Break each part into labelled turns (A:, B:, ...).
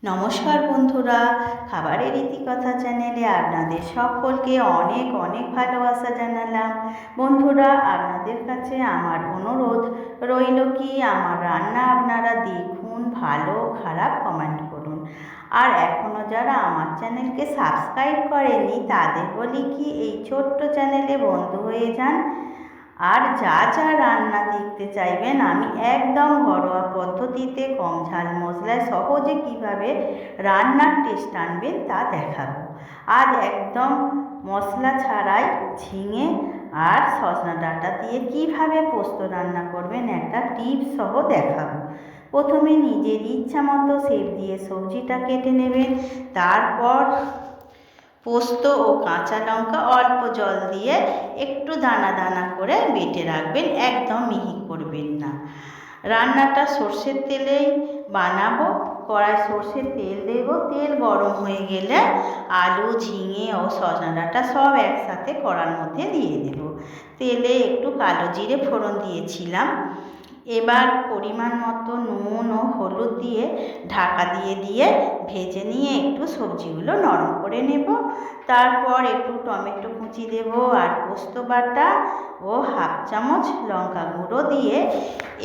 A: নমস্কার বন্ধুরা, খাবারের ইতিকথা চ্যানেলে আপনাদের সকলকে অনেক অনেক ভালোবাসা জানালাম। বন্ধুরা, আপনাদের কাছে আমার অনুরোধ রইল কি আমার রান্না আপনারা দেখুন, ভালো খারাপ কমেন্ট করুন। আর এখনও যারা আমার চ্যানেলকে সাবস্ক্রাইব করেনি তাদের বলি কি এই ছোট্ট চ্যানেলে বন্ধু হয়ে যান। আর যা যা রান্না দেখতে চাইবেন আমি একদম ঘরোয়া পদ্ধতিতে কম ঝাল মশলায় সহজে কিভাবে রান্নার টেস্ট আনবেন তা দেখাবো। আজ একদম মশলা ছাড়াই ঝিঙে আর সজনা ডাঁটা দিয়ে কিভাবে পোস্ত রান্না করবেন একটা টিপস সহ দেখাবো। প্রথমে নিজের ইচ্ছা মতো শেপ দিয়ে সবজিটা কেটে নেবেন। তারপর পোস্ত ও কাঁচা লঙ্কা অল্প জল দিয়ে একটু দানা দানা করে বেটে রাখবেন, একদম মিহি করবেন না। রান্নাটা সর্ষের তেলেই বানাবো। কড়াই সর্ষের তেল দেব, তেল গরম হয়ে গেলে আলু, ঝিঙে ও সজনা ডাঁটা সব একসাথে কড়ার মধ্যে দিয়ে দেব। তেলে একটু কালো জিরে ফোড়ন দিয়েছিলাম। এবার পরিমাণ মতো নুন ও হলুদ দিয়ে ঢাকা দিয়ে ভেজে নিয়ে একটু সবজিগুলো নরম করে নেব। তারপর একটু টমেটো কুচি দেব আর পোস্ত বাটা ও হাফ চামচ লঙ্কা গুঁড়ো দিয়ে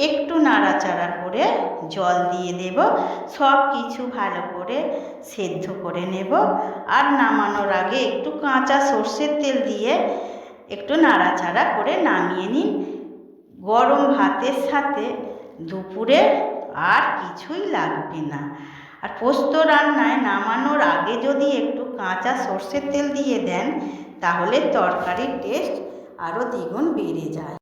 A: একটু নাড়াচাড়া করে জল দিয়ে দেব। সব কিছু ভালো করে সেদ্ধ করে নেব। আর নামানোর আগে একটু কাঁচা সর্ষের তেল দিয়ে একটু নাড়াচাড়া করে নামিয়ে নিন। গরম ভাতের সাথে দুপুরে আর কিছুই লাগবে না। আর পোস্ত রান্নায় নামানোর আগে যদি একটু কাঁচা সর্ষের তেল দিয়ে দেন তাহলে তরকারির টেস্ট আরও দ্বিগুণ বেড়ে যায়।